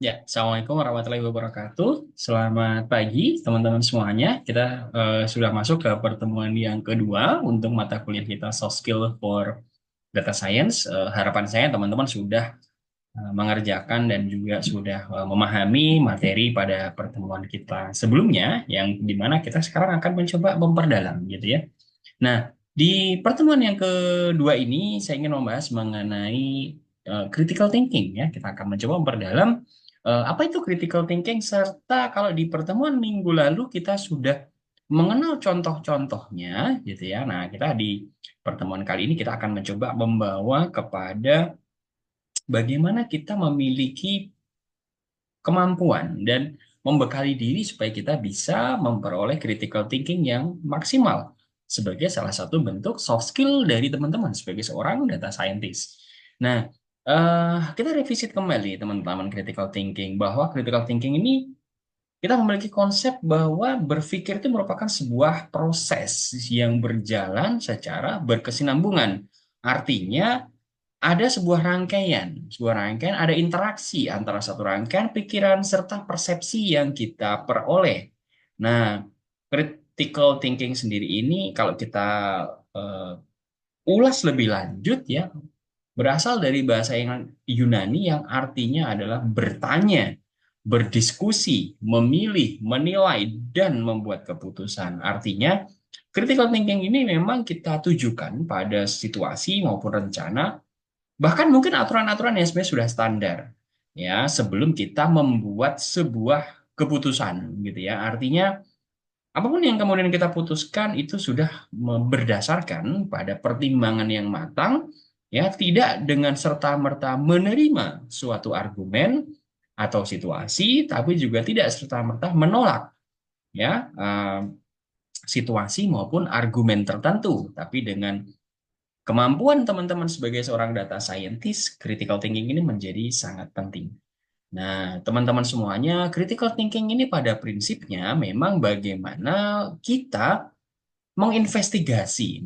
Ya, Assalamualaikum warahmatullahi wabarakatuh. Selamat pagi, teman-teman semuanya. Kita sudah masuk ke pertemuan yang kedua untuk mata kuliah kita Soft Skill for Data Science. Harapan saya teman-teman sudah mengerjakan dan juga sudah memahami materi pada pertemuan kita sebelumnya, yang dimana kita sekarang akan mencoba memperdalam, gitu ya. Nah, di pertemuan yang kedua ini saya ingin membahas mengenai critical thinking ya. Kita akan mencoba memperdalam apa itu critical thinking serta kalau di pertemuan minggu lalu kita sudah mengenal contoh-contohnya gitu ya. Nah, kita di pertemuan kali ini kita akan mencoba membawa kepada bagaimana kita memiliki kemampuan dan membekali diri supaya kita bisa memperoleh critical thinking yang maksimal sebagai salah satu bentuk soft skill dari teman-teman sebagai seorang data scientist. Nah, kita revisit kembali teman-teman critical thinking bahwa critical thinking ini kita memiliki konsep bahwa berpikir itu merupakan sebuah proses yang berjalan secara berkesinambungan. Artinya ada sebuah rangkaian, ada interaksi antara satu rangkaian pikiran serta persepsi yang kita peroleh. Nah, critical thinking sendiri ini kalau kita eh, ulas lebih lanjut ya, berasal dari bahasa yang Yunani yang artinya adalah bertanya, berdiskusi, memilih, menilai, dan membuat keputusan. Artinya, critical thinking ini memang kita tujukan pada situasi maupun rencana. Bahkan mungkin aturan-aturan yang sebenarnya sudah standar ya sebelum kita membuat sebuah keputusan gitu ya. Artinya apapun yang kemudian kita putuskan itu sudah berdasarkan pada pertimbangan yang matang ya, tidak dengan serta-merta menerima suatu argumen atau situasi tapi juga tidak serta-merta menolak ya situasi maupun argumen tertentu, tapi dengan kemampuan teman-teman sebagai seorang data scientist, critical thinking ini menjadi sangat penting. Nah, teman-teman semuanya, critical thinking ini pada prinsipnya memang bagaimana kita menginvestigasi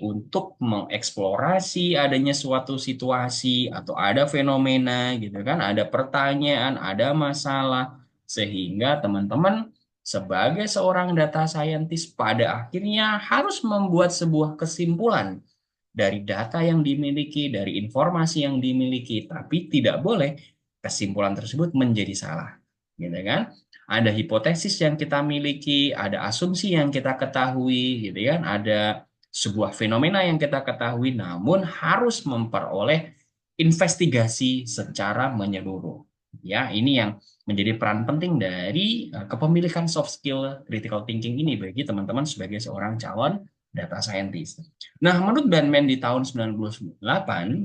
untuk mengeksplorasi adanya suatu situasi atau ada fenomena gitu kan, ada pertanyaan, ada masalah sehingga teman-teman sebagai seorang data scientist pada akhirnya harus membuat sebuah kesimpulan dari data yang dimiliki, dari informasi yang dimiliki, tapi tidak boleh kesimpulan tersebut menjadi salah, gitu kan? Ada hipotesis yang kita miliki, ada asumsi yang kita ketahui, gitu kan? Ada sebuah fenomena yang kita ketahui, namun harus memperoleh investigasi secara menyeluruh. Ya, ini yang menjadi peran penting dari kepemilikan soft skill critical thinking ini bagi teman-teman sebagai seorang calon data scientist. Nah, menurut Bandman di tahun 98,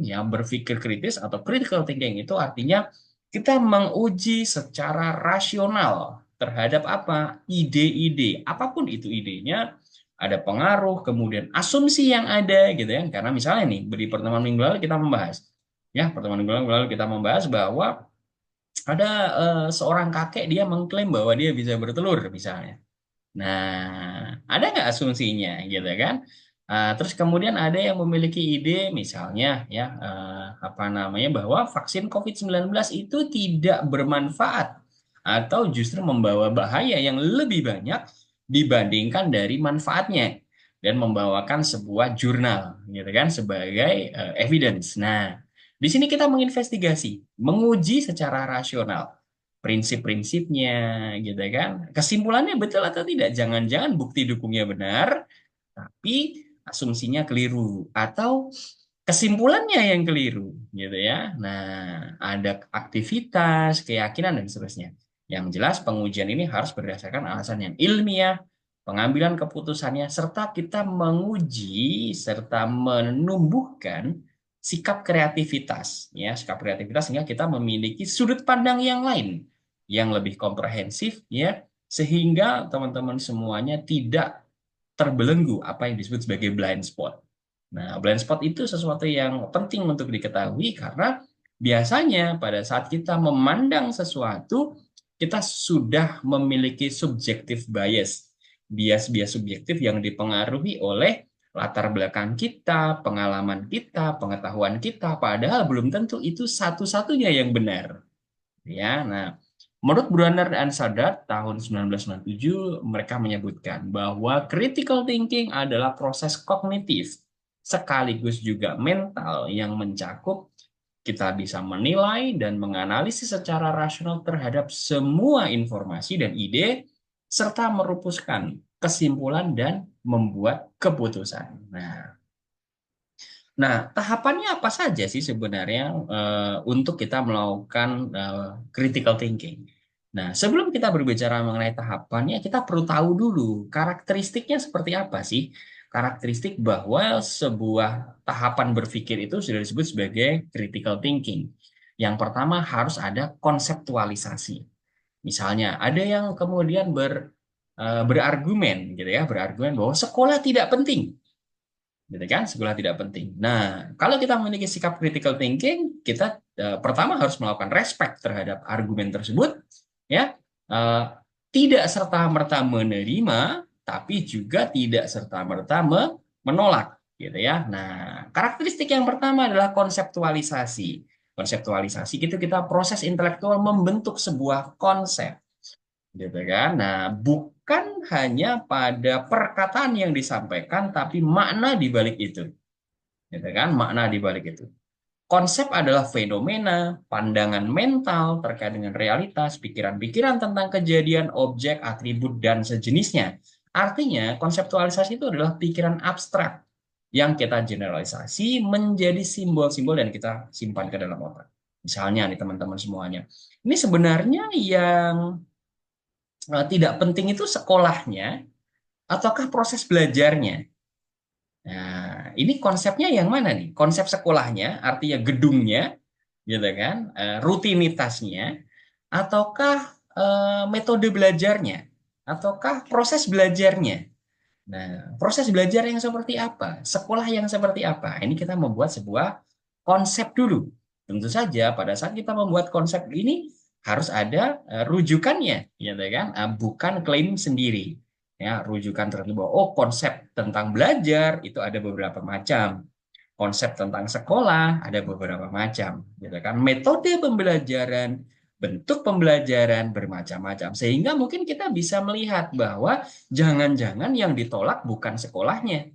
ya berpikir kritis atau critical thinking itu artinya kita menguji secara rasional terhadap apa? Ide-ide. Apapun itu idenya, ada pengaruh, kemudian asumsi yang ada gitu ya. Karena misalnya nih, di pertemuan minggu lalu kita membahas, ya pertemuan minggu lalu kita membahas bahwa ada seorang kakek dia mengklaim bahwa dia bisa bertelur misalnya. Nah, ada nggak asumsinya gitu kan? Terus kemudian ada yang memiliki ide misalnya ya apa namanya bahwa vaksin COVID-19 itu tidak bermanfaat atau justru membawa bahaya yang lebih banyak dibandingkan dari manfaatnya dan membawakan sebuah jurnal gitu kan sebagai evidence. Nah, di sini kita menginvestigasi, menguji secara rasional prinsip-prinsipnya gitu kan. Kesimpulannya betul atau tidak? Jangan-jangan bukti dukungnya benar, tapi asumsinya keliru atau kesimpulannya yang keliru gitu ya. Nah, ada aktivitas, keyakinan dan seterusnya. Yang jelas pengujian ini harus berdasarkan alasan yang ilmiah, pengambilan keputusannya serta kita menguji serta menumbuhkan sikap kreativitas ya, sikap kreativitas sehingga kita memiliki sudut pandang yang lain yang lebih komprehensif ya, sehingga teman-teman semuanya tidak terbelenggu apa yang disebut sebagai blind spot. Nah, blind spot itu sesuatu yang penting untuk diketahui karena biasanya pada saat kita memandang sesuatu, kita sudah memiliki subjektif bias. Bias-bias subjektif yang dipengaruhi oleh latar belakang kita, pengalaman kita, pengetahuan kita, padahal belum tentu itu satu-satunya yang benar. Ya, nah, menurut Brunner dan Sadat tahun 1997 mereka menyebutkan bahwa critical thinking adalah proses kognitif sekaligus juga mental yang mencakup kita bisa menilai dan menganalisis secara rasional terhadap semua informasi dan ide serta merumuskan kesimpulan dan membuat keputusan. Nah, tahapannya apa saja sih sebenarnya untuk kita melakukan critical thinking? Nah, sebelum kita berbicara mengenai tahapannya, kita perlu tahu dulu karakteristiknya seperti apa sih? Karakteristik bahwa sebuah tahapan berpikir itu sudah disebut sebagai critical thinking. Yang pertama harus ada konseptualisasi. Misalnya, ada yang kemudian berargumen gitu ya, berargumen bahwa sekolah tidak penting gitu kan, sekolah tidak penting. Nah, kalau kita memiliki sikap critical thinking, kita pertama harus melakukan respect terhadap argumen tersebut, ya. Eh, Tidak serta-merta menerima, tapi juga tidak serta-merta menolak, gitu ya. Nah, karakteristik yang pertama adalah konseptualisasi. Konseptualisasi itu kita proses intelektual membentuk sebuah konsep, gitu kan. Nah, bukan hanya pada perkataan yang disampaikan, tapi makna di balik itu, gitu kan, makna di balik itu. Konsep adalah fenomena, pandangan mental terkait dengan realitas, pikiran-pikiran tentang kejadian, objek, atribut, dan sejenisnya. Artinya, konseptualisasi itu adalah pikiran abstrak yang kita generalisasi menjadi simbol-simbol dan kita simpan ke dalam otak. Misalnya nih teman-teman semuanya, ini sebenarnya yang tidak penting itu sekolahnya ataukah proses belajarnya? Nah, ini konsepnya yang mana nih? Konsep sekolahnya, artinya gedungnya, gitu kan? Rutinitasnya, ataukah metode belajarnya, ataukah proses belajarnya? Nah, proses belajar yang seperti apa? Sekolah yang seperti apa? Ini kita membuat sebuah konsep dulu. Tentu saja pada saat kita membuat konsep ini harus ada rujukannya, gitu kan? Bukan klaim sendiri. Ya, rujukan tertentu bahwa oh konsep tentang belajar itu ada beberapa macam. Konsep tentang sekolah ada beberapa macam, gitu kan? Metode pembelajaran, bentuk pembelajaran bermacam-macam. Sehingga mungkin kita bisa melihat bahwa jangan-jangan yang ditolak bukan sekolahnya,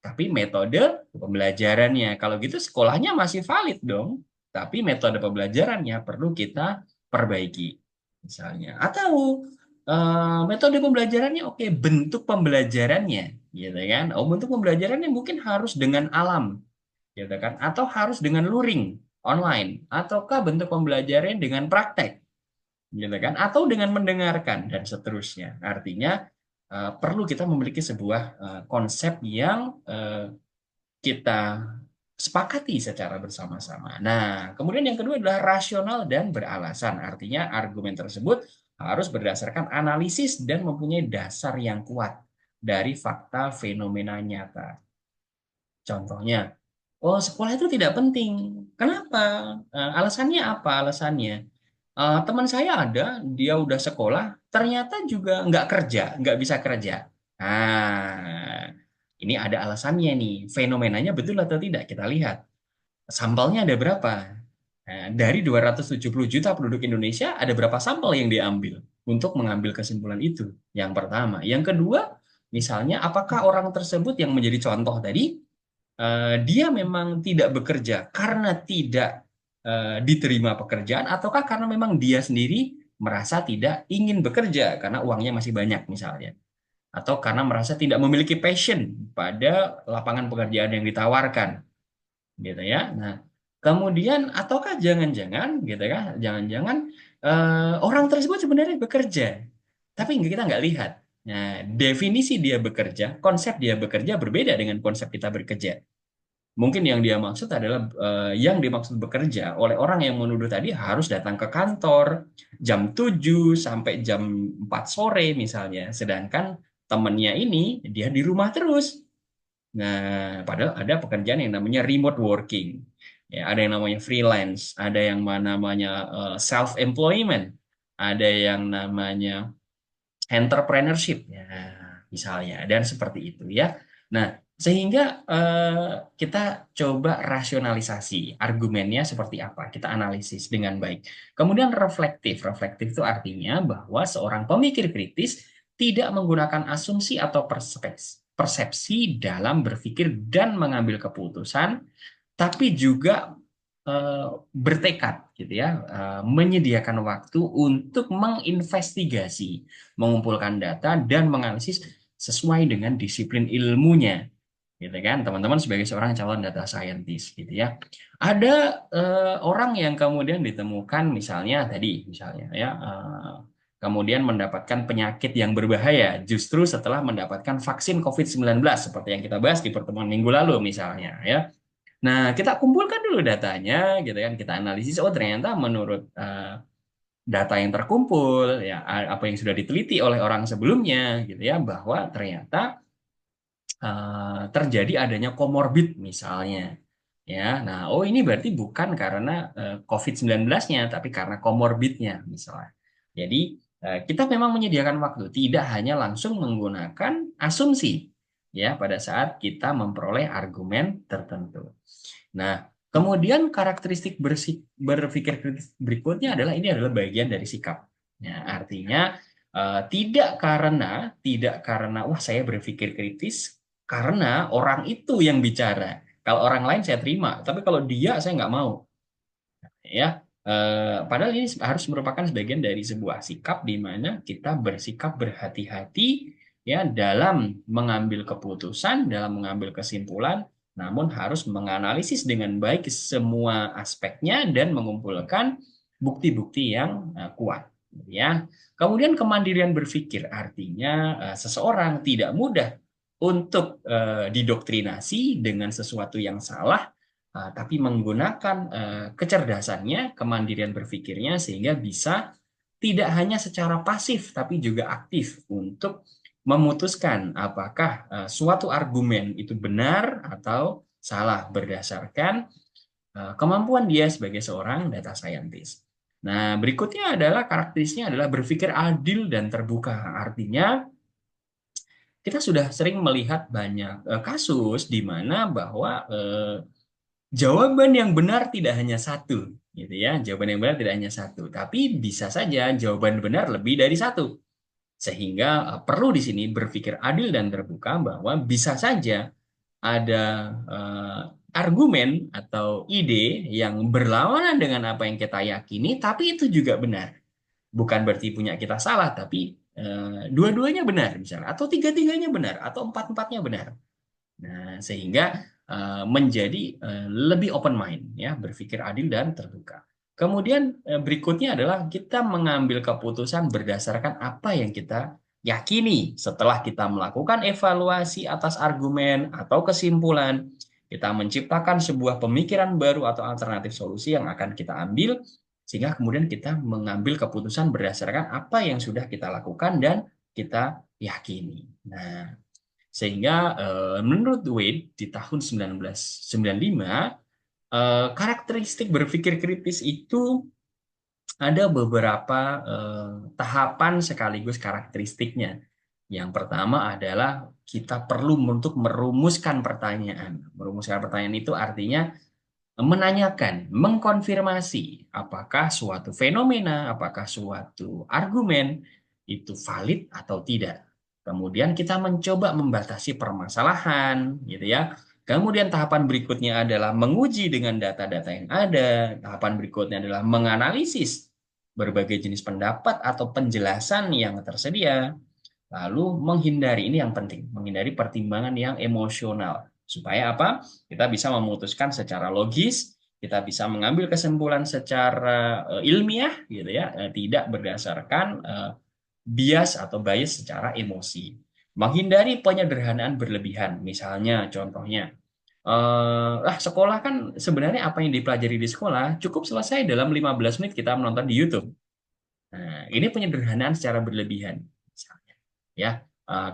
tapi metode pembelajarannya. Kalau gitu sekolahnya masih valid dong, tapi metode pembelajarannya perlu kita perbaiki, misalnya. Atau metode pembelajarannya oke, bentuk pembelajarannya, gitu kan? Oh, bentuk pembelajarannya mungkin harus dengan alam, gitu kan? Atau harus dengan luring online, ataukah bentuk pembelajarannya dengan praktek, gitu kan? Atau dengan mendengarkan dan seterusnya. Artinya perlu kita memiliki sebuah konsep yang kita sepakati secara bersama-sama. Nah, kemudian yang kedua adalah rasional dan beralasan. Artinya argumen tersebut harus berdasarkan analisis dan mempunyai dasar yang kuat dari fakta fenomena nyata. Contohnya, oh sekolah itu tidak penting. Kenapa? Alasannya apa? Alasannya, teman saya ada, dia udah sekolah, ternyata juga nggak kerja, nggak bisa kerja. Nah, ini ada alasannya nih. Fenomenanya betul atau tidak? Kita lihat. Sampelnya ada berapa? Nah, dari 270 juta penduduk Indonesia, ada berapa sampel yang diambil untuk mengambil kesimpulan itu? Yang pertama. Yang kedua, misalnya, apakah orang tersebut yang menjadi contoh tadi, dia memang tidak bekerja karena tidak diterima pekerjaan, ataukah karena memang dia sendiri merasa tidak ingin bekerja karena uangnya masih banyak misalnya, atau karena merasa tidak memiliki passion pada lapangan pekerjaan yang ditawarkan, gitu ya. Nah, kemudian ataukah jangan-jangan gitu ya, jangan-jangan orang tersebut sebenarnya bekerja, tapi kita nggak lihat. Nah, definisi dia bekerja, konsep dia bekerja berbeda dengan konsep kita bekerja. Mungkin yang dia maksud adalah yang dimaksud bekerja oleh orang yang menuduh tadi harus datang ke kantor jam 7 sampai jam 4 sore misalnya. Sedangkan temennya ini dia di rumah terus. Nah, padahal ada pekerjaan yang namanya remote working. Ya, ada yang namanya freelance, ada yang namanya self employment, ada yang namanya entrepreneurship ya, misalnya dan seperti itu ya. Nah, Sehingga kita coba rasionalisasi argumennya seperti apa, kita analisis dengan baik. Kemudian reflektif. Reflektif itu artinya bahwa seorang pemikir kritis tidak menggunakan asumsi atau persepsi dalam berpikir dan mengambil keputusan, tapi juga bertekad gitu ya, menyediakan waktu untuk menginvestigasi, mengumpulkan data dan menganalisis sesuai dengan disiplin ilmunya, gitu kan, teman-teman, sebagai seorang calon data scientist gitu ya. Ada orang yang kemudian ditemukan misalnya ya, kemudian mendapatkan penyakit yang berbahaya justru setelah mendapatkan vaksin COVID-19 seperti yang kita bahas di pertemuan minggu lalu misalnya ya. Nah, kita kumpulkan dulu datanya gitu kan, kita analisis, oh ternyata menurut data yang terkumpul ya, apa yang sudah diteliti oleh orang sebelumnya gitu ya, bahwa ternyata terjadi adanya komorbid misalnya. Ya, nah, oh ini berarti bukan karena COVID-19-nya, tapi karena komorbidnya misalnya. Jadi kita memang menyediakan waktu, tidak hanya langsung menggunakan asumsi ya pada saat kita memperoleh argumen tertentu. Nah, kemudian karakteristik berpikir kritis berikutnya adalah ini adalah bagian dari sikap. Ya, artinya tidak karena wah saya berpikir kritis karena orang itu yang bicara. Kalau orang lain saya terima, tapi kalau dia saya nggak mau. Ya, padahal ini harus merupakan sebagian dari sebuah sikap di mana kita bersikap berhati-hati ya dalam mengambil keputusan, dalam mengambil kesimpulan, namun harus menganalisis dengan baik semua aspeknya dan mengumpulkan bukti-bukti yang kuat. Ya, kemudian kemandirian berpikir artinya seseorang tidak mudah untuk didoktrinasi dengan sesuatu yang salah, tapi menggunakan kecerdasannya, kemandirian berpikirnya, sehingga bisa tidak hanya secara pasif, tapi juga aktif untuk memutuskan apakah suatu argumen itu benar atau salah berdasarkan kemampuan dia sebagai seorang data scientist. Nah, berikutnya adalah karakteristiknya adalah berpikir adil dan terbuka. Artinya, kita sudah sering melihat banyak kasus di mana bahwa jawaban yang benar tidak hanya satu, gitu ya. Jawaban yang benar tidak hanya satu, tapi bisa saja jawaban benar lebih dari satu. Sehingga perlu di sini berpikir adil dan terbuka bahwa bisa saja ada argumen atau ide yang berlawanan dengan apa yang kita yakini, tapi itu juga benar. Bukan berarti punya kita salah, tapi dua-duanya benar misalnya, atau tiga-tiganya benar, atau empat-empatnya benar. Nah, sehingga menjadi lebih open mind ya, berpikir adil dan terbuka. Kemudian berikutnya adalah kita mengambil keputusan berdasarkan apa yang kita yakini setelah kita melakukan evaluasi atas argumen atau kesimpulan, kita menciptakan sebuah pemikiran baru atau alternatif solusi yang akan kita ambil, sehingga kemudian kita mengambil keputusan berdasarkan apa yang sudah kita lakukan dan kita yakini. Nah, sehingga menurut Wade di tahun 1995, karakteristik berpikir kritis itu ada beberapa tahapan sekaligus karakteristiknya. Yang pertama adalah kita perlu untuk merumuskan pertanyaan. Merumuskan pertanyaan itu artinya menanyakan, mengkonfirmasi apakah suatu fenomena, apakah suatu argumen itu valid atau tidak. Kemudian kita mencoba membatasi permasalahan, gitu ya. Kemudian tahapan berikutnya adalah menguji dengan data-data yang ada. Tahapan berikutnya adalah menganalisis berbagai jenis pendapat atau penjelasan yang tersedia. Lalu menghindari, ini yang penting, menghindari pertimbangan yang emosional. Supaya apa? Kita bisa memutuskan secara logis, kita bisa mengambil kesimpulan secara ilmiah, gitu ya, tidak berdasarkan bias atau bias secara emosi. Menghindari penyederhanaan berlebihan, misalnya contohnya, sekolah kan sebenarnya apa yang dipelajari di sekolah cukup selesai dalam 15 menit kita menonton di YouTube. Nah, ini penyederhanaan secara berlebihan, misalnya. Ya,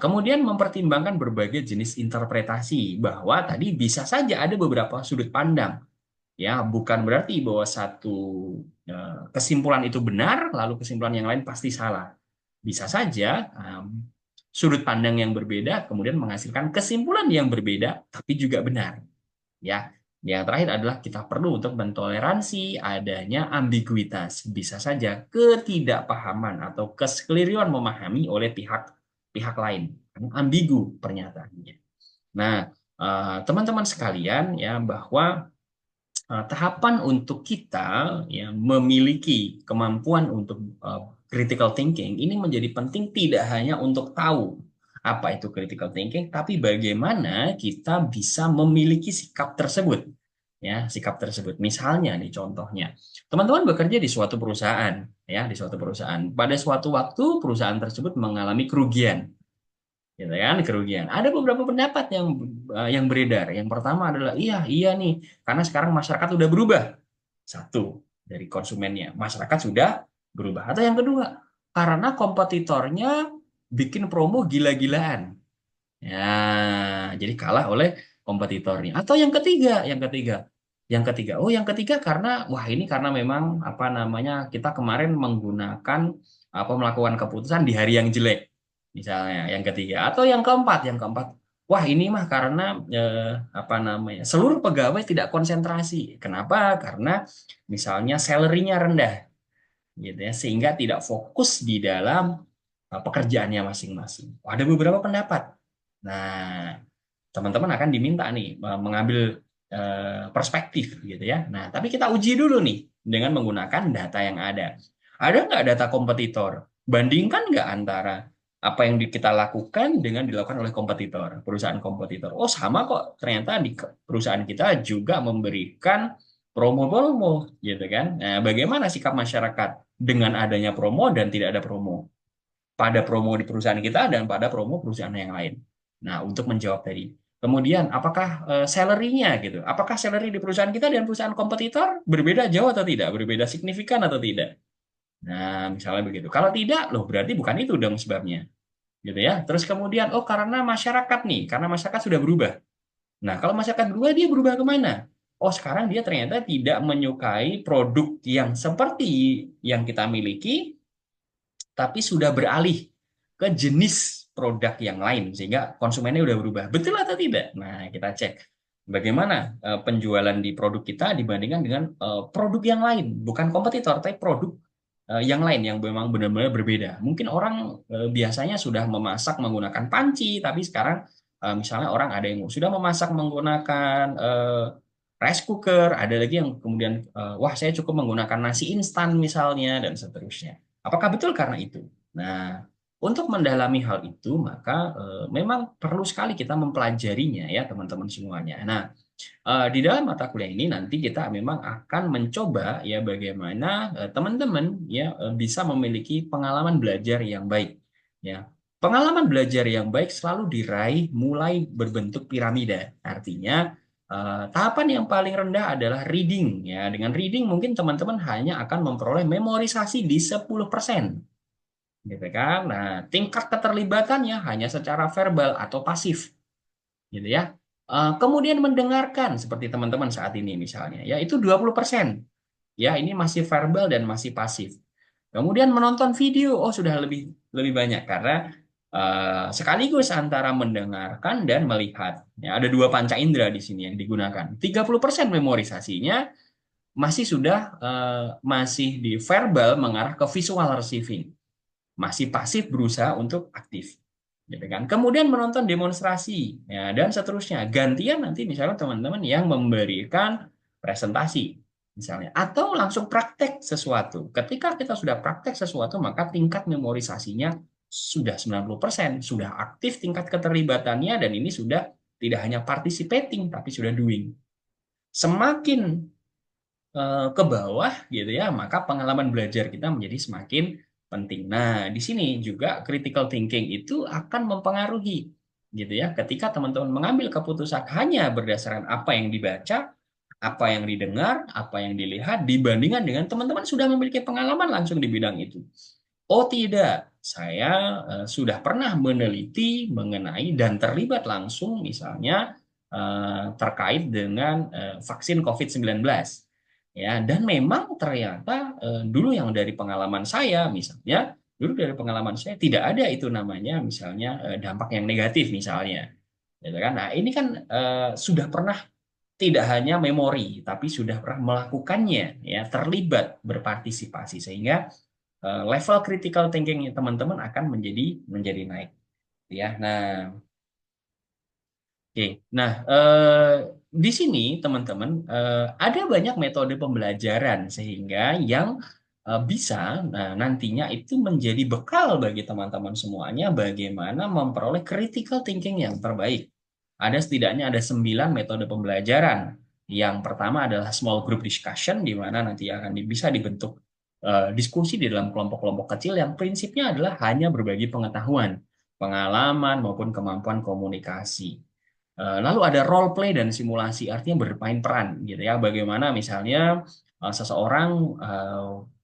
kemudian mempertimbangkan berbagai jenis interpretasi bahwa tadi bisa saja ada beberapa sudut pandang. Ya, bukan berarti bahwa satu kesimpulan itu benar, lalu kesimpulan yang lain pasti salah. Bisa saja sudut pandang yang berbeda kemudian menghasilkan kesimpulan yang berbeda tapi juga benar. Ya, yang terakhir adalah kita perlu untuk mentoleransi adanya ambiguitas. Bisa saja ketidakpahaman atau kekeliruan memahami oleh pihak lain. Karena ambigu pernyataannya. Nah, teman-teman sekalian ya bahwa tahapan untuk kita ya memiliki kemampuan untuk critical thinking ini menjadi penting tidak hanya untuk tahu apa itu critical thinking, tapi bagaimana kita bisa memiliki sikap tersebut. Ya, sikap tersebut. Misalnya nih contohnya, teman-teman bekerja di suatu perusahaan, ya, di suatu perusahaan. Pada suatu waktu perusahaan tersebut mengalami kerugian, gitu kan, kerugian. Ada beberapa pendapat yang beredar. Yang pertama adalah iya iya nih karena sekarang masyarakat sudah berubah. Satu, dari konsumennya masyarakat sudah berubah. Atau yang kedua, karena kompetitornya bikin promo gila-gilaan, ya jadi kalah oleh kompetitornya. Atau yang ketiga karena wah ini karena memang apa namanya kita kemarin menggunakan apa melakukan keputusan di hari yang jelek misalnya. Yang ketiga atau yang keempat wah ini mah karena apa namanya seluruh pegawai tidak konsentrasi. Kenapa? Karena misalnya salary-nya rendah gitu ya sehingga tidak fokus di dalam pekerjaannya masing-masing. Ada beberapa pendapat. Nah, teman-teman akan diminta nih mengambil perspektif gitu ya. Nah, tapi kita uji dulu nih dengan menggunakan data yang ada. Ada nggak data kompetitor? Bandingkan nggak antara apa yang kita lakukan dengan dilakukan oleh kompetitor, perusahaan kompetitor. Oh, sama kok. Ternyata di perusahaan kita juga memberikan promo-promo gitu kan. Nah, bagaimana sikap masyarakat dengan adanya promo dan tidak ada promo? Pada promo di perusahaan kita dan pada promo perusahaan yang lain. Nah, untuk menjawab tadi. Kemudian, apakah salary-nya gitu? Apakah salary di perusahaan kita dan perusahaan kompetitor berbeda jauh atau tidak? Berbeda signifikan atau tidak? Nah, misalnya begitu. Kalau tidak, loh berarti bukan itu dong sebabnya. Gitu ya. Terus kemudian, oh karena masyarakat nih, karena masyarakat sudah berubah. Nah, kalau masyarakat berubah, dia berubah kemana? Oh, sekarang dia ternyata tidak menyukai produk yang seperti yang kita miliki, tapi sudah beralih ke jenis produk yang lain sehingga konsumennya udah berubah. Betul atau tidak? Nah, kita cek bagaimana penjualan di produk kita dibandingkan dengan produk yang lain, bukan kompetitor, tapi produk yang lain yang memang benar-benar berbeda. Mungkin orang biasanya sudah memasak menggunakan panci, tapi sekarang misalnya orang ada yang sudah memasak menggunakan rice cooker, ada lagi yang kemudian wah saya cukup menggunakan nasi instan misalnya dan seterusnya. Apakah betul karena itu? Nah, untuk mendalami hal itu, maka memang perlu sekali kita mempelajarinya ya teman-teman semuanya. Nah, di dalam mata kuliah ini nanti kita memang akan mencoba ya bagaimana teman-teman ya bisa memiliki pengalaman belajar yang baik. Ya, pengalaman belajar yang baik selalu diraih mulai berbentuk piramida. Artinya tahapan yang paling rendah adalah reading ya. Dengan reading mungkin teman-teman hanya akan memperoleh memorisasi di 10%. Gitu kan? Nah, tingkat keterlibatannya hanya secara verbal atau pasif, gitu ya. Kemudian mendengarkan seperti teman-teman saat ini misalnya, ya itu 20%. Ya, ini masih verbal dan masih pasif. Kemudian menonton video, oh sudah lebih lebih banyak karena sekaligus antara mendengarkan dan melihat. Ya, ada dua panca indera di sini yang digunakan. 30% memorisasinya masih di verbal mengarah ke visual receiving, masih pasif berusaha untuk aktif gitu kan. Kemudian menonton demonstrasi ya dan seterusnya, gantian nanti misalnya teman-teman yang memberikan presentasi misalnya atau langsung praktek sesuatu. Ketika kita sudah praktek sesuatu maka tingkat memorisasinya sudah 90%, sudah aktif tingkat keterlibatannya dan ini sudah tidak hanya participating tapi sudah doing. Semakin ke bawah gitu ya, maka pengalaman belajar kita menjadi semakin penting. Nah, di sini juga critical thinking itu akan mempengaruhi gitu ya. Ketika teman-teman mengambil keputusan hanya berdasarkan apa yang dibaca, apa yang didengar, apa yang dilihat dibandingkan dengan teman-teman sudah memiliki pengalaman langsung di bidang itu. Oh tidak, saya sudah pernah meneliti mengenai dan terlibat langsung misalnya terkait dengan vaksin COVID-19. Ya, dan memang ternyata dulu yang dari pengalaman saya misalnya dulu dari pengalaman saya tidak ada itu namanya misalnya dampak yang negatif misalnya. Gitu kan? Nah, ini kan sudah pernah tidak hanya memori, tapi sudah pernah melakukannya, ya, terlibat, berpartisipasi, sehingga level critical thinking teman-teman akan menjadi naik, ya. Nah, oke. Nah, di sini teman-teman ada banyak metode pembelajaran sehingga yang bisa nantinya itu menjadi bekal bagi teman-teman semuanya bagaimana memperoleh critical thinking yang terbaik. Ada setidaknya ada 9 metode pembelajaran. Yang pertama adalah small group discussion, di mana nanti akan bisa dibentuk diskusi di dalam kelompok-kelompok kecil yang prinsipnya adalah hanya berbagi pengetahuan, pengalaman maupun kemampuan komunikasi. Lalu ada role play dan simulasi, artinya bermain peran, gitu ya. Bagaimana misalnya seseorang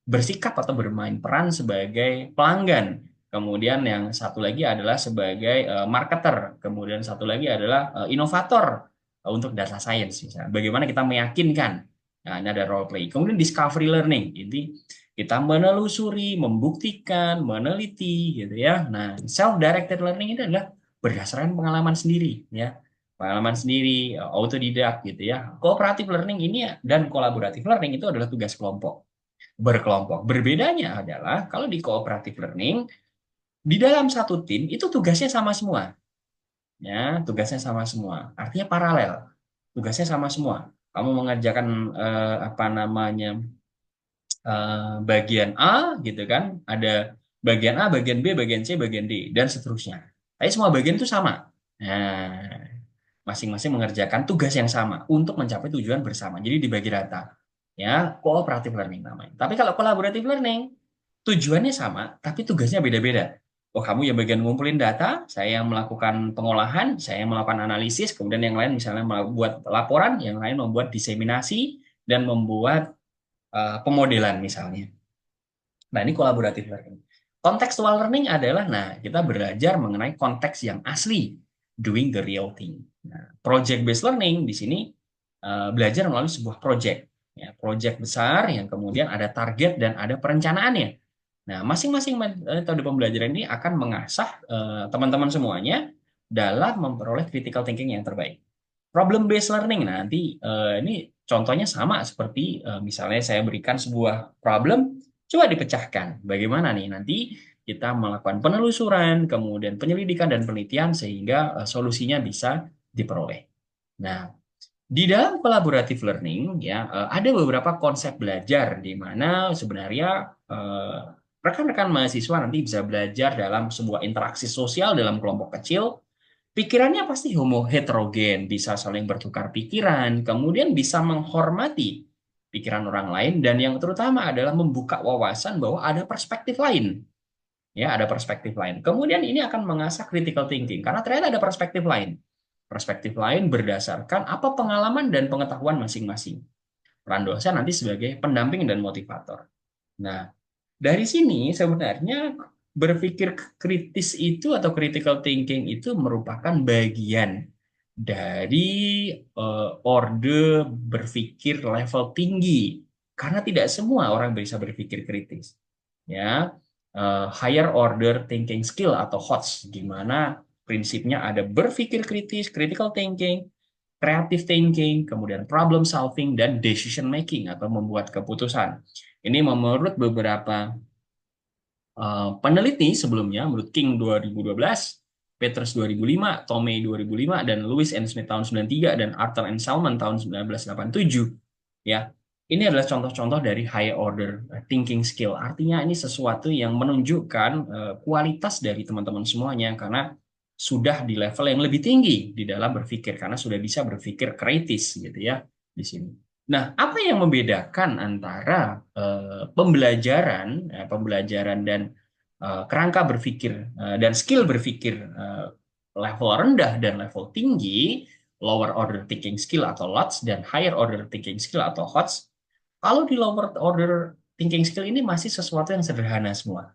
bersikap atau bermain peran sebagai pelanggan, kemudian yang satu lagi adalah sebagai marketer, kemudian satu lagi adalah inovator untuk data science, misalnya. Bagaimana kita meyakinkan. Nah, ini ada role play. Kemudian discovery learning, ini kita menelusuri, membuktikan, meneliti, gitu ya. Nah, self directed learning itu adalah berdasarkan pengalaman sendiri, ya, pengalaman sendiri, autodidak, gitu ya. Cooperative learning ini dan collaborative learning itu adalah tugas kelompok, berkelompok. Berbedanya adalah kalau di cooperative learning di dalam satu tim itu tugasnya sama semua, ya, tugasnya sama semua. Artinya paralel, tugasnya sama semua. Kamu mengerjakan apa namanya bagian A, gitu kan? Ada bagian A, bagian B, bagian C, bagian D, dan seterusnya. Tapi semua bagian itu sama. Nah, masing-masing mengerjakan tugas yang sama untuk mencapai tujuan bersama. Jadi dibagi rata. Ya, cooperative learning namanya. Tapi kalau collaborative learning, tujuannya sama, tapi tugasnya beda-beda. Oh, kamu yang bagian ngumpulin data, saya yang melakukan pengolahan, saya yang melakukan analisis, kemudian yang lain misalnya membuat laporan, yang lain membuat diseminasi, dan membuat pemodelan misalnya. Nah, ini collaborative learning. Contextual learning adalah, nah, kita belajar mengenai konteks yang asli, doing the real thing. Nah, project based learning di sini belajar melalui sebuah project, ya, project besar yang kemudian ada target dan ada perencanaannya. Nah, masing-masing metode pembelajaran ini akan mengasah teman-teman semuanya dalam memperoleh critical thinking yang terbaik. Problem based learning, nah, nanti ini contohnya sama seperti misalnya saya berikan sebuah problem, coba dipecahkan. Bagaimana nih nanti kita melakukan penelusuran, kemudian penyelidikan dan penelitian sehingga solusinya bisa diperoleh. Nah, di dalam collaborative learning, ya, ada beberapa konsep belajar di mana sebenarnya rekan-rekan mahasiswa nanti bisa belajar dalam sebuah interaksi sosial dalam kelompok kecil. Pikirannya pasti homo heterogen, bisa saling bertukar pikiran, kemudian bisa menghormati pikiran orang lain, dan yang terutama adalah membuka wawasan bahwa ada perspektif lain. Ya, ada perspektif lain. Kemudian ini akan mengasah critical thinking, karena ternyata ada perspektif lain. Perspektif lain berdasarkan apa pengalaman dan pengetahuan masing-masing. Peran dosen nanti sebagai pendamping dan motivator. Nah, dari sini sebenarnya berpikir kritis itu atau critical thinking itu merupakan bagian dari orde berpikir level tinggi, karena tidak semua orang bisa berpikir kritis. Ya, higher order thinking skill atau HOTS, di mana prinsipnya ada berpikir kritis, critical thinking, creative thinking, kemudian problem solving, dan decision making atau membuat keputusan. Ini menurut beberapa peneliti sebelumnya, menurut King 2012, Peters 2005, Tomei 2005, dan Lewis and Smith tahun 93, dan Arthur and Salmon tahun 1987. Ya, ini adalah contoh-contoh dari high order thinking skill. Artinya ini sesuatu yang menunjukkan kualitas dari teman-teman semuanya karena sudah di level yang lebih tinggi di dalam berpikir karena sudah bisa berpikir kritis, gitu ya, di sini. Nah, apa yang membedakan antara pembelajaran dan kerangka berpikir dan skill berpikir level rendah dan level tinggi, lower order thinking skill atau LOTS, dan higher order thinking skill atau HOTS? Kalau di lower order thinking skill ini masih sesuatu yang sederhana semua,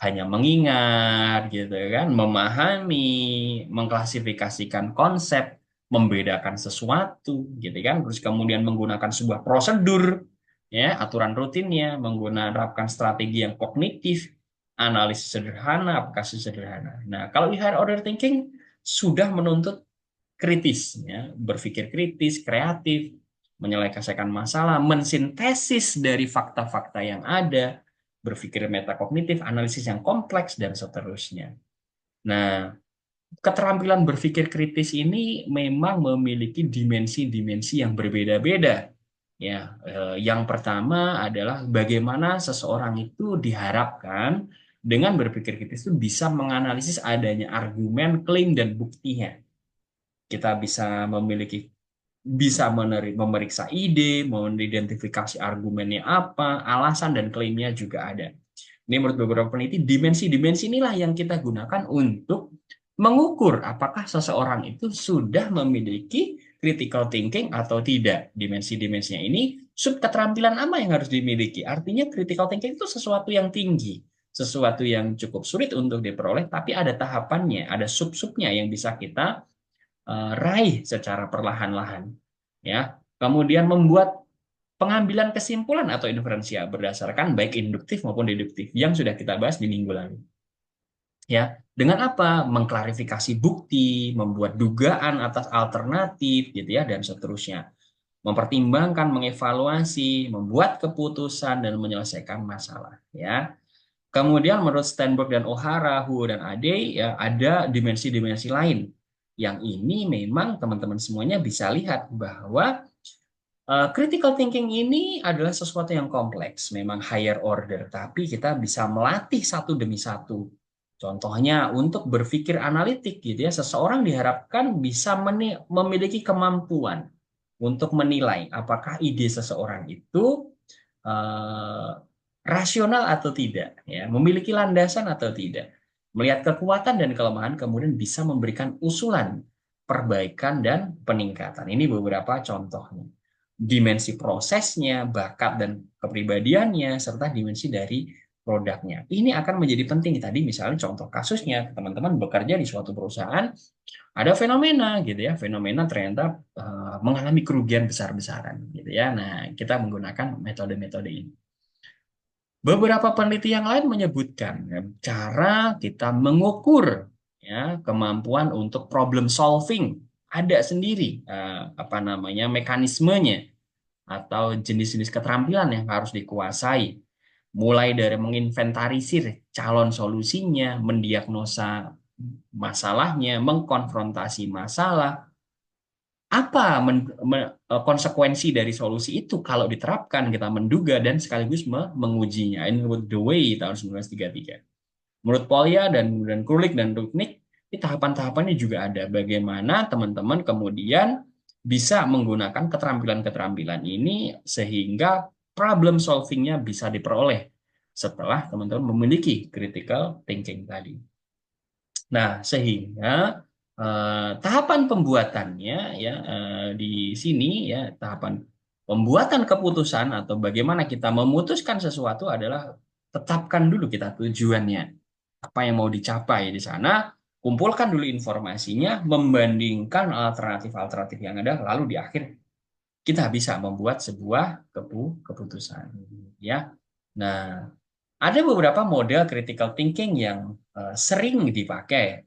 hanya mengingat, gitu kan, memahami, mengklasifikasikan konsep, membedakan sesuatu, gitu kan, terus kemudian menggunakan sebuah prosedur, ya, aturan rutinnya, menggunakan strategi yang kognitif, Analisis sederhana, apakah sederhana? Nah, kalau di higher order thinking sudah menuntut kritis, ya, berpikir kritis, kreatif, menyelesaikan masalah, mensintesis dari fakta-fakta yang ada, berpikir metakognitif, analisis yang kompleks, dan seterusnya. Nah, keterampilan berpikir kritis ini memang memiliki dimensi-dimensi yang berbeda-beda. Ya, yang pertama adalah bagaimana seseorang itu diharapkan dengan berpikir kritis itu bisa menganalisis adanya argumen, klaim, dan buktinya. Kita bisa memeriksa ide, mengidentifikasi argumennya apa, alasan dan klaimnya juga ada. Ini menurut beberapa peneliti, dimensi-dimensi inilah yang kita gunakan untuk mengukur apakah seseorang itu sudah memiliki critical thinking atau tidak. Dimensi-dimensinya ini sub keterampilan apa yang harus dimiliki. Artinya critical thinking itu sesuatu yang tinggi, sesuatu yang cukup sulit untuk diperoleh, tapi ada tahapannya, ada sub-subnya yang bisa kita raih secara perlahan-lahan. Ya, kemudian membuat pengambilan kesimpulan atau inferensia berdasarkan baik induktif maupun deduktif yang sudah kita bahas di minggu lalu. Ya, dengan apa? Mengklarifikasi bukti, membuat dugaan atas alternatif, gitu ya, dan seterusnya. Mempertimbangkan, mengevaluasi, membuat keputusan dan menyelesaikan masalah. Ya. Kemudian menurut Steinberg dan O'Hara, Hu dan Ade, ya ada dimensi-dimensi lain. Yang ini memang teman-teman semuanya bisa lihat bahwa critical thinking ini adalah sesuatu yang kompleks, memang higher order, tapi kita bisa melatih satu demi satu. Contohnya untuk berpikir analitik gitu ya, seseorang diharapkan bisa memiliki kemampuan untuk menilai apakah ide seseorang itu eh, rasional atau tidak, ya, memiliki landasan atau tidak, melihat kekuatan dan kelemahan, kemudian bisa memberikan usulan perbaikan dan peningkatan. Ini beberapa contohnya dimensi prosesnya, bakat dan kepribadiannya, serta dimensi dari produknya. Ini akan menjadi penting. Tadi misalnya contoh kasusnya, teman-teman bekerja di suatu perusahaan, ada fenomena gitu ya, fenomena ternyata mengalami kerugian besar-besaran gitu ya. Nah, kita menggunakan metode-metode ini. Beberapa peneliti yang lain menyebutkan ya, cara kita mengukur ya kemampuan untuk problem solving ada sendiri apa namanya mekanismenya atau jenis-jenis keterampilan yang harus dikuasai. Mulai dari menginventarisir calon solusinya, mendiagnosa masalahnya, mengkonfrontasi masalah, apa konsekuensi dari solusi itu kalau diterapkan, kita menduga dan sekaligus mengujinya. Ini menurut The Way tahun 1933. Menurut Polya dan Krulik dan Rudnick, ini tahapan-tahapannya juga ada. Bagaimana teman-teman kemudian bisa menggunakan keterampilan-keterampilan ini sehingga problem solving-nya bisa diperoleh setelah teman-teman memiliki critical thinking tadi. Nah, sehingga tahapan pembuatannya ya di sini ya tahapan pembuatan keputusan atau bagaimana kita memutuskan sesuatu adalah tetapkan dulu kita tujuannya apa yang mau dicapai di sana, kumpulkan dulu informasinya, membandingkan alternatif-alternatif yang ada, lalu di akhir kita bisa membuat sebuah keputusan. Ya, nah ada beberapa model critical thinking yang sering dipakai.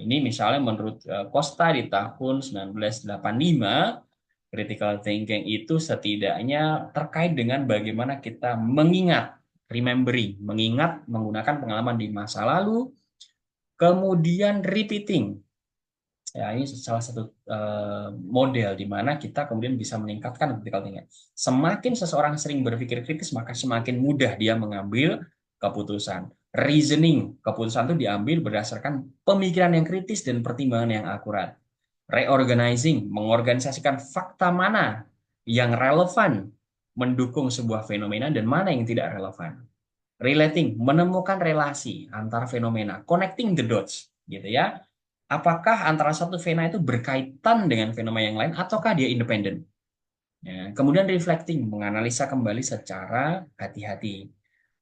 Ini misalnya menurut Costa di tahun 1985, critical thinking itu setidaknya terkait dengan bagaimana kita mengingat, remembering, mengingat menggunakan pengalaman di masa lalu, kemudian repeating. Ya, ini salah satu model di mana kita kemudian bisa meningkatkan critical thinking. Semakin seseorang sering berpikir kritis, maka semakin mudah dia mengambil keputusan. Reasoning, keputusan itu diambil berdasarkan pemikiran yang kritis dan pertimbangan yang akurat. Reorganizing, mengorganisasikan fakta mana yang relevan mendukung sebuah fenomena dan mana yang tidak relevan. Relating, menemukan relasi antar fenomena, connecting the dots, gitu ya. Apakah antara satu fenomena itu berkaitan dengan fenomena yang lain ataukah dia independen? Ya, kemudian reflecting, menganalisa kembali secara hati-hati.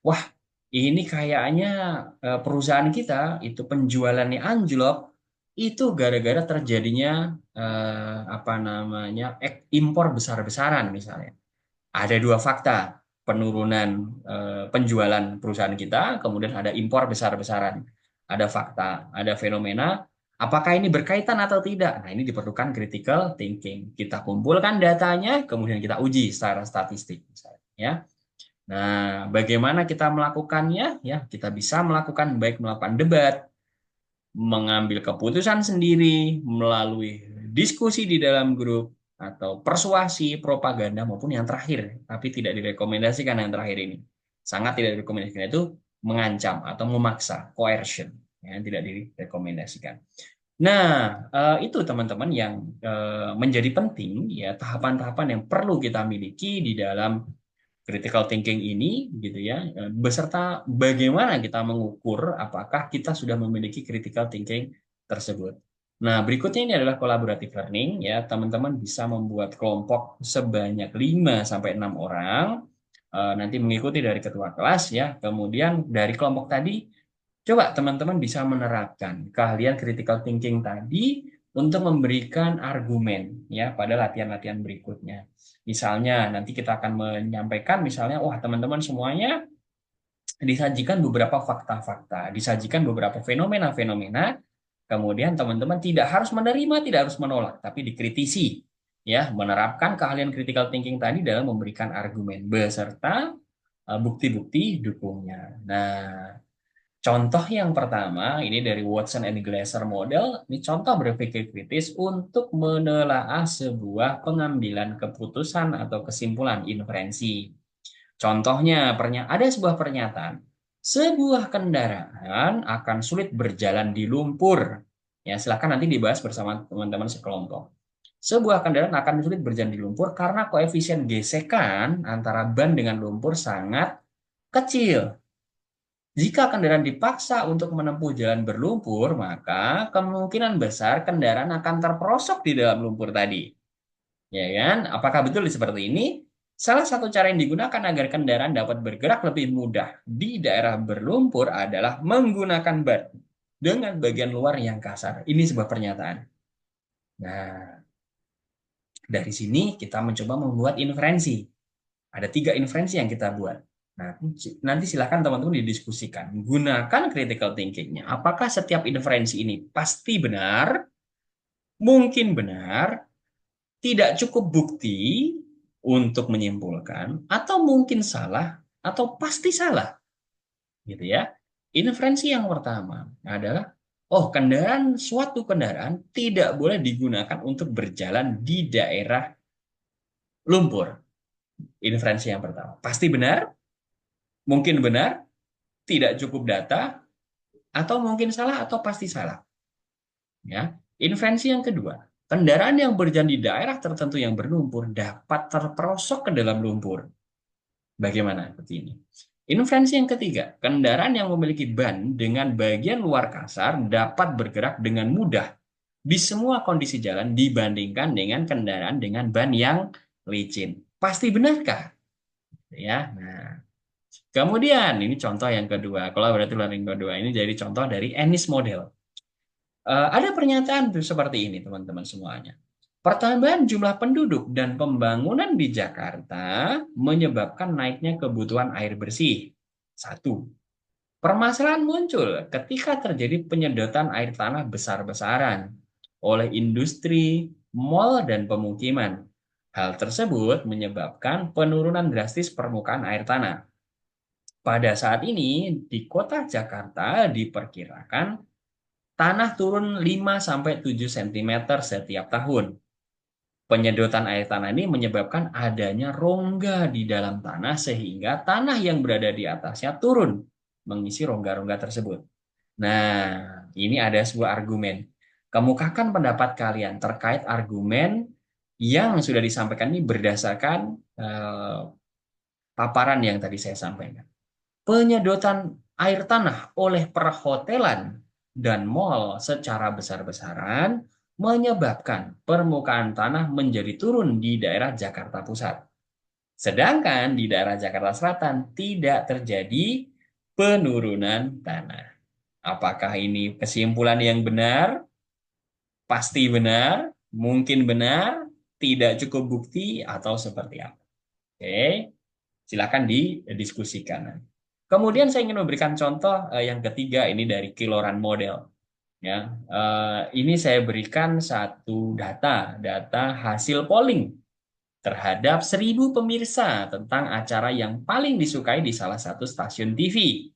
Wah, ini kayaknya perusahaan kita itu penjualannya anjlok itu gara-gara terjadinya apa namanya impor besar-besaran misalnya. Ada dua fakta. penurunan penjualan perusahaan kita, kemudian ada impor besar-besaran, ada fakta, ada fenomena, apakah ini berkaitan atau tidak? Nah, ini diperlukan critical thinking. Kita kumpulkan datanya, kemudian kita uji secara statistik, misalnya, ya. Nah, bagaimana kita melakukannya? Ya, kita bisa melakukan baik melakukan debat, mengambil keputusan sendiri melalui diskusi di dalam grup atau persuasi, propaganda maupun yang terakhir, tapi tidak direkomendasikan yang terakhir ini. Sangat tidak direkomendasikan itu mengancam atau memaksa, coercion, yang tidak direkomendasikan. Nah, itu teman-teman yang menjadi penting ya tahapan-tahapan yang perlu kita miliki di dalam critical thinking ini gitu ya, beserta bagaimana kita mengukur apakah kita sudah memiliki critical thinking tersebut. Nah, berikutnya ini adalah collaborative learning ya, teman-teman bisa membuat kelompok sebanyak 5 sampai 6 orang, nanti mengikuti dari ketua kelas ya. Kemudian dari kelompok tadi coba teman-teman bisa menerapkan keahlian critical thinking tadi untuk memberikan argumen ya pada latihan-latihan berikutnya. Misalnya nanti kita akan menyampaikan misalnya, wah teman-teman semuanya disajikan beberapa fakta-fakta, disajikan beberapa fenomena-fenomena, kemudian teman-teman tidak harus menerima, tidak harus menolak, tapi dikritisi, ya, menerapkan keahlian critical thinking tadi dalam memberikan argumen beserta bukti-bukti dukungnya. Nah, contoh yang pertama, ini dari Watson and Glasser model, ini contoh berpikir kritis untuk menelaah sebuah pengambilan keputusan atau kesimpulan inferensi. Contohnya, ada sebuah pernyataan, sebuah kendaraan akan sulit berjalan di lumpur. Ya, silakan nanti dibahas bersama teman-teman sekelompok. Sebuah kendaraan akan sulit berjalan di lumpur karena koefisien gesekan antara ban dengan lumpur sangat kecil. Jika kendaraan dipaksa untuk menempuh jalan berlumpur, maka kemungkinan besar kendaraan akan terperosok di dalam lumpur tadi. Ya kan? Apakah betul seperti ini? Salah satu cara yang digunakan agar kendaraan dapat bergerak lebih mudah di daerah berlumpur adalah menggunakan ban dengan bagian luar yang kasar. Ini sebuah pernyataan. Nah, dari sini kita mencoba membuat inferensi. Ada 3 inferensi yang kita buat. Nah, nanti silakan teman-teman didiskusikan. Gunakan critical thinking-nya. Apakah setiap inferensi ini pasti benar, mungkin benar, tidak cukup bukti untuk menyimpulkan, atau mungkin salah, atau pasti salah. Gitu ya. Inferensi yang pertama adalah, oh, suatu kendaraan tidak boleh digunakan untuk berjalan di daerah lumpur. Inferensi yang pertama. Pasti benar, mungkin benar, tidak cukup data, atau mungkin salah, atau pasti salah. Ya. Invensi yang kedua, kendaraan yang berjalan di daerah tertentu yang berlumpur dapat terperosok ke dalam lumpur. Bagaimana seperti ini? Invensi yang ketiga, kendaraan yang memiliki ban dengan bagian luar kasar dapat bergerak dengan mudah di semua kondisi jalan dibandingkan dengan kendaraan dengan ban yang licin. Pasti benarkah? Ya, nah. Kemudian ini contoh yang kedua, collaborative learning kedua ini jadi contoh dari Ennis model. Ada pernyataan seperti ini teman-teman semuanya. Pertambahan jumlah penduduk dan pembangunan di Jakarta menyebabkan naiknya kebutuhan air bersih. Satu, permasalahan muncul ketika terjadi penyedotan air tanah besar-besaran oleh industri, mal, dan pemukiman. Hal tersebut menyebabkan penurunan drastis permukaan air tanah. Pada saat ini, di kota Jakarta diperkirakan tanah turun 5-7 cm setiap tahun. Penyedotan air tanah ini menyebabkan adanya rongga di dalam tanah sehingga tanah yang berada di atasnya turun mengisi rongga-rongga tersebut. Nah, ini ada sebuah argumen. Kemukakan pendapat kalian terkait argumen yang sudah disampaikan ini berdasarkan paparan yang tadi saya sampaikan. Penyedotan air tanah oleh perhotelan dan mal secara besar-besaran menyebabkan permukaan tanah menjadi turun di daerah Jakarta Pusat. Sedangkan di daerah Jakarta Selatan tidak terjadi penurunan tanah. Apakah ini kesimpulan yang benar? Pasti benar, mungkin benar, tidak cukup bukti, atau seperti apa? Oke. Silakan didiskusikan. Kemudian saya ingin memberikan contoh yang ketiga ini dari Kiloran Model. Ya, ini saya berikan satu data hasil polling terhadap 1.000 pemirsa tentang acara yang paling disukai di salah satu stasiun TV.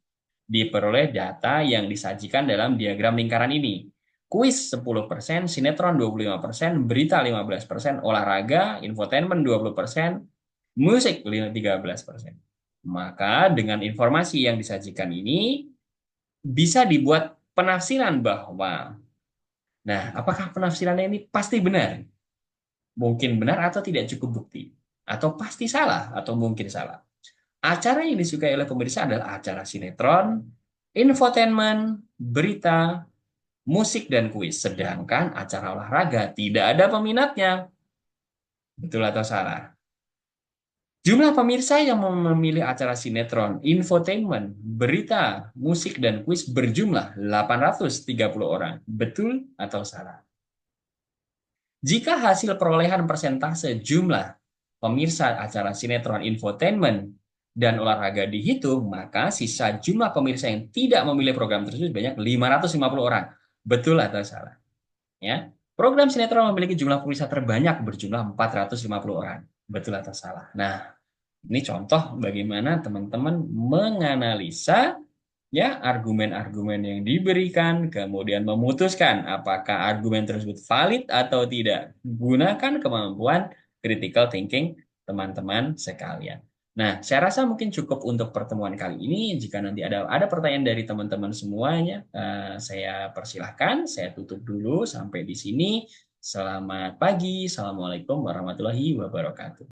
Diperoleh data yang disajikan dalam diagram lingkaran ini. Kuis 10%, sinetron 25%, berita 15%, olahraga, infotainment 20%, musik 13%. Maka dengan informasi yang disajikan ini bisa dibuat penafsiran bahwa, nah, apakah penafsirannya ini pasti benar? Mungkin benar atau tidak cukup bukti? Atau pasti salah atau mungkin salah? Acara yang disukai oleh pemirsa adalah acara sinetron, infotainment, berita, musik, dan kuis. Sedangkan acara olahraga tidak ada peminatnya. Betul atau salah? Jumlah pemirsa yang memilih acara sinetron, infotainment, berita, musik, dan kuis berjumlah 830 orang. Betul atau salah? Jika hasil perolehan persentase jumlah pemirsa acara sinetron, infotainment, dan olahraga dihitung, maka sisa jumlah pemirsa yang tidak memilih program tersebut banyak 550 orang. Betul atau salah? Ya. Program sinetron memiliki jumlah pemirsa terbanyak berjumlah 450 orang. Betul atau salah? Nah, ini contoh bagaimana teman-teman menganalisa ya argumen-argumen yang diberikan, kemudian memutuskan apakah argumen tersebut valid atau tidak. Gunakan kemampuan critical thinking teman-teman sekalian. Nah, saya rasa mungkin cukup untuk pertemuan kali ini. Jika nanti ada pertanyaan dari teman-teman semuanya, saya persilahkan. Saya tutup dulu sampai di sini. Selamat pagi. Assalamualaikum warahmatullahi wabarakatuh.